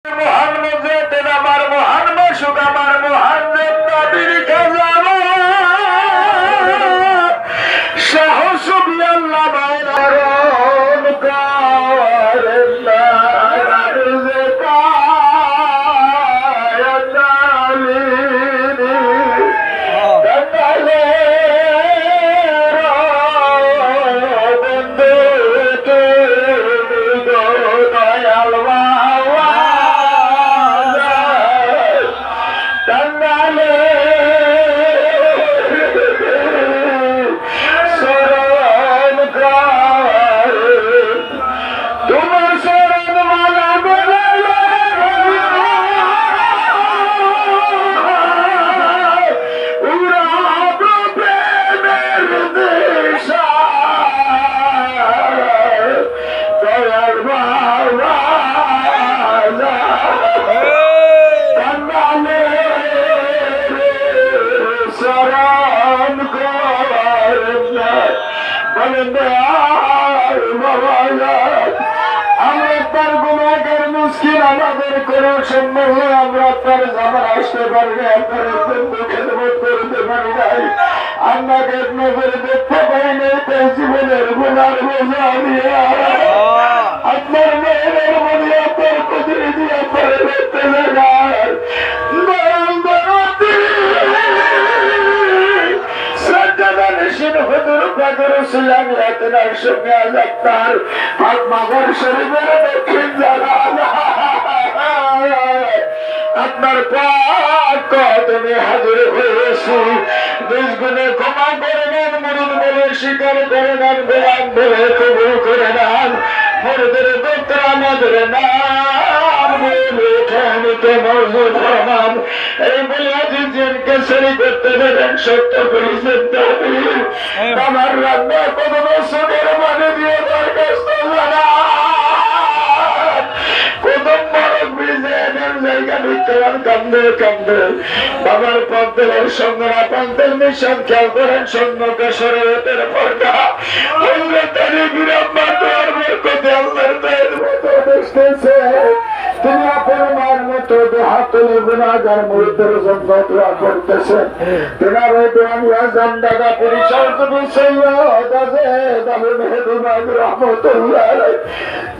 মহান মুজাদ্দিদ আমার মহান মাসুক আমার মহান নবীর কালাম সাহস বিল্লাহ বাইরান করেন না রাজে কায়ালি কালে বন্ধু তুমি দয়াল আমাদের কোন সম্ভব আমরা আপনার জামার আসতে পারি আপনার খেদমত করতে পারি নাই আপনাকে নজরে দেখতে পাই নাই তাই জীবনের গুণার বোঝা নিয়ে আপনার মেয়েদের মনে আপনার প্রতিনিধি আপনার দেখতে লাগার আপনার কদমে হাজির হয়েছি নিজ গুণে ক্ষমা করে নেন মরুদ বলে স্বীকার করে নেন গোলাম বলে কবুল করে নেন মরুদের দোত্র আমাদের নাম এই বলে আজিজকে সরি করতে দেবেন সত্য করেছেন আমার রান্না কদমে সোনের মানে দিয়ে তার কাছ জানা কদম বরক বিজের জায়গা বিদ্যমান কান্দে কান্দে বাবার পদ্মের সঙ্গরা পান্তের মিশন খেয়াল করেন সন্ন্যকে শরীয়তের পর্দা বললে তারি বিরাম্মা তোর বরকতে আল্লাহর দয়ের মতো দেখতেছে তিনি আপনার মতো হাতলে গুণাগার মুহূর্তের জন্য দোয়া করতেছেন তেনার ওই দোয়া জান্দাদা পরিচয় তুমি সৈয়দ আছে দাবি মেহেদুল্লাহ রহমতুল্লাহ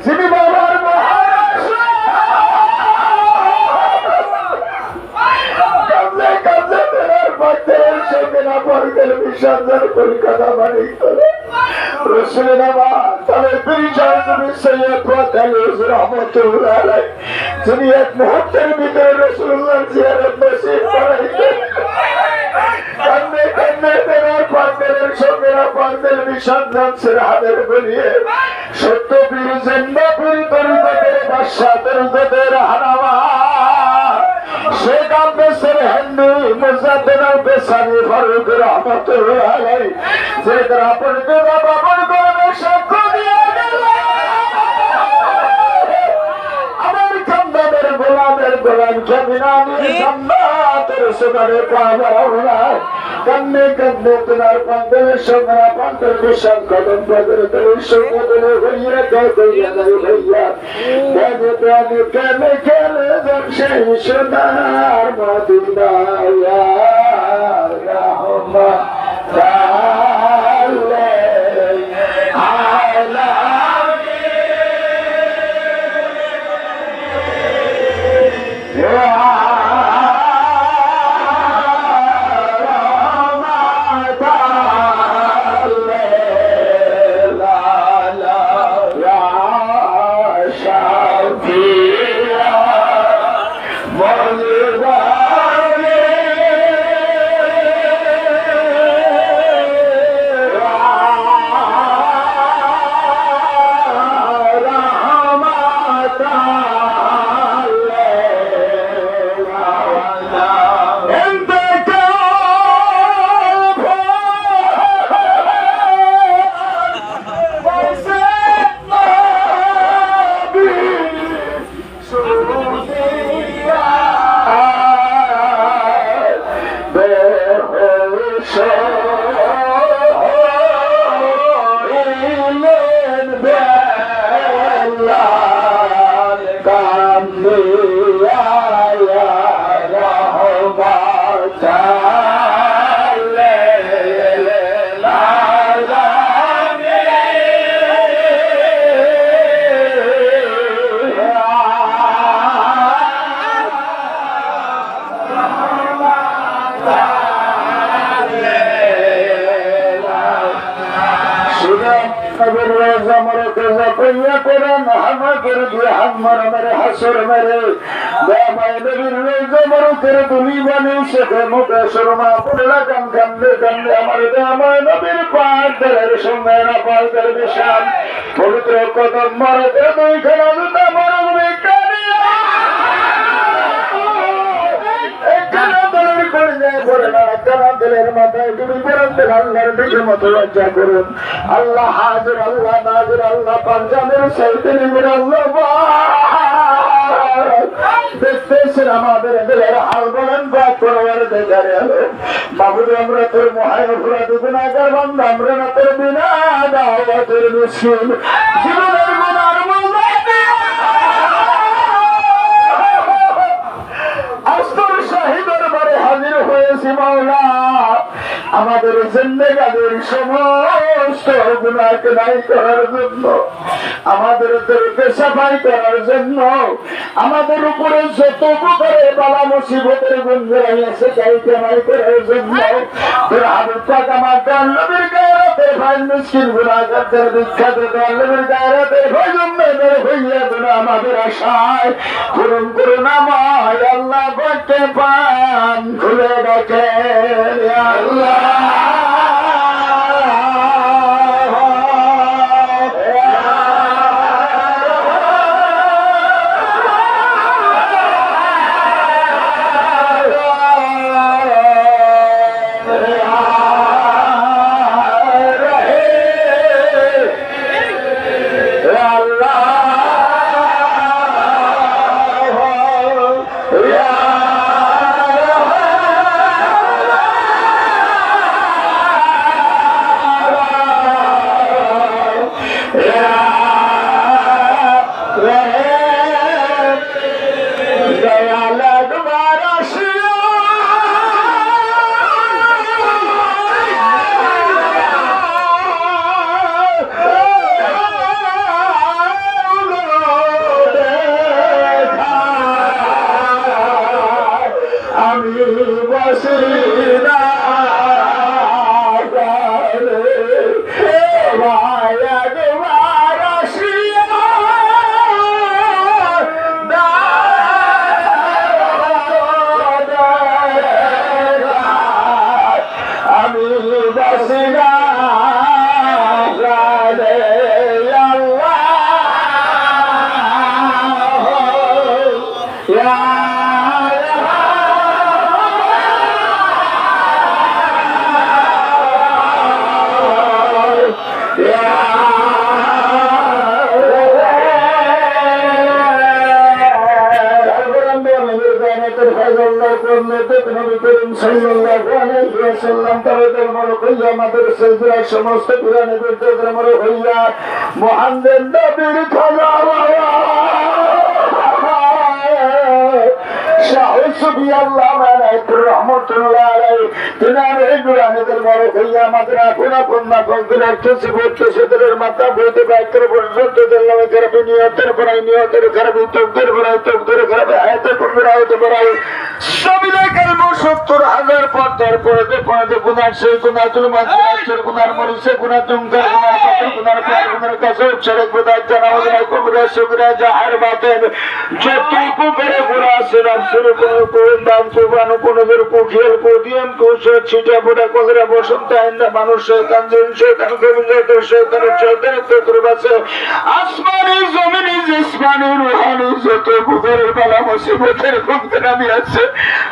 যিনি বাবার কলকাতা বাড়ি করে রসুলের তাদের পরিচয় তুমি সৈয়দ রহমতুল্লাহ যিনি এক মুহূর্তের ভিতরে রসুল্লাহ জিয়ারত নসিব করাইতেন কান্দে কান্দে তেনার পান্ডেলের সঙ্গেরা পান্ডেল বিসর্জন হাতের বলিয়ে সত্য পীর জিন্দা পীর তরিকতের বাদশা তরিকতের হারামা শেখ আব্বাসের হিন্দু মুজাদ্দিদ বেসানি ফারুক রহমতুল্লাহ আলাইহি যে তার আপন দেবা বাবার গনে সাক্ষ্য দিয়ে গেল আমার কান্দাদের গোলামের গোলাম জমিনানি জান্নাতের সুগারে পাওয়া কান্নে কান্নে তোমার পান্ডেলের সঙ্গে পান্ডেল বিশাল কদম বাজারে তোর সঙ্গে তোলে হইয়া যায় হইয়া যায় হইয়া বাজে প্রাণে কেলে কেলে জমশে সোনার মদিনা ইয়া রাহমান পবিত্র কদম মারতে দুইখানা জুতা মারবে আল্লাহ হাজির আল্লাহ নাজির আল্লাহ পাঞ্জাবের দেখতেছেন আমাদের দিলের হাল বলেন বা করবার দেখারে বাবুরে আমরা তোর মহায় অপরাধ গুণাগার বান্ধব আমরা না তোর বিনা দাওয়াতের মিছিল জীবনের গুণার আস্তর শাহিদের বারে হাজির হয়েছি মাওলা আমাদের জিন্দেগাদের সমস্ত গুনাহকে নাই করার জন্য আমাদের দেরকে সাফাই করার জন্য আমাদের উপরে যত প্রকারে বালা মুসিবতের গুঞ্জরাই আছে তাইকে নাই করার জন্য তোর হাবিব পাক আমার নবীর গায়রাতে ভাই মিসকিন গুনাহগারদের বিখ্যাত নবীর গায়রাতে ভাই উম্মতের হইয়া গুনাহ আমাদের আশায় পূরণ করুন আমায় আল্লাহ পাকে পান খুলে রাখেন ইয়া আল্লাহ সমস্ত পুরাণে হইয়া মহানদের নবীর খাজা মাথা বইতে বাক্যের পর্যন্ত নিয়তের পড়াই নিয়তের খারাপ তকদের পড়াই তকদের খারাপ আয়তের পড়াইতে পড়াই 70,000 পদ্মার পড়াতে পড়াতে গুনার সেই গুনাতুল মাত্রার গুনার মরিছে গুনা তুমকার গুনার পাত্র গুনার পার গুনার কাসব ছেড়ে গুনার জানাও গুনার কুবরা সুগরা জাহার বাতেন যতটুকু করে গুনাহ আছে রাসূল কোন দাম সুবহান কোন নজর কো খেল কো দিয়াম কো ছিটা ফোটা কলরা বসন্ত আইন্দা মানুষ শয়তান জিন শয়তান কবিজত শয়তানের চৌধুরী তোর বাসে আসমানি জমিনি জিসমানি রূহানি যত বুকের বালা মুসিবতের খুঁজতে আছে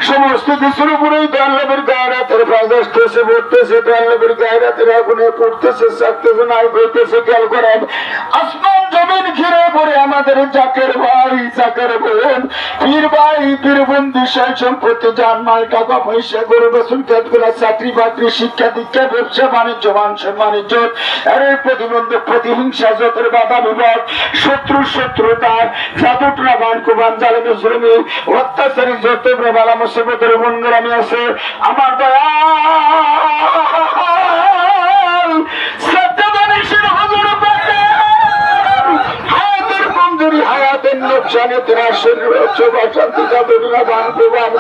সমস্ত কিছুর উপরেই তো আল্লাহর গায়রাতের ফাজ আসতেছে পড়তেছে তো আল্লাহর গায়রাতের আগুনে পড়তেছে সাকতেছে নাই হইতেছে খেয়াল করেন আসমান জমিন ঘিরে পড়ে আমাদের জাকের ভাই জাকের বোন পীর ভাই পীর বোন বিষয় সম্পত্তি জানমাল টাকা পয়সা গরু বছর খেতগুলা চাকরি বাকরি শিক্ষা দীক্ষা ব্যবসা বাণিজ্য মান সম্মান ইজ্জত এর প্রতিবন্ধক প্রতিহিংসা যতের বাধা বিবাদ শত্রু শত্রুতা জাদুটনা বান কুবান জালেমে জুলুমি অত্যাচারী যত প্রবল বালা মুসিবতের গুণগ্রামী আছে আমার দয়াল সত্যবাদীর হুজুর হায়াতের মঞ্জুরি হায়াতের লোকসানে তোরা শরীর শান্তি যাদুরা বানতে পার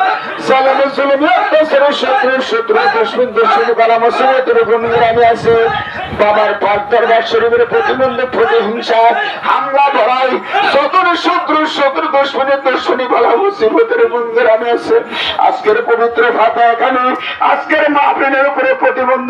সালামে সালামে অত্যাচারের শত্রু দুশ্মন বালা মুসিবতের গুণগ্রামী আছে বাবার পাক দরবার শরীফের প্রতিবন্ধ প্রতিহিংসা হামলা ভরাই শত্রু দুশ্মনের দুশ্মনী বালা মুসিবতের গুণগ্রামী আছে আজকের পবিত্র ভাতা এখানে আজকের মাহফিলের উপরে প্রতিবন্ধ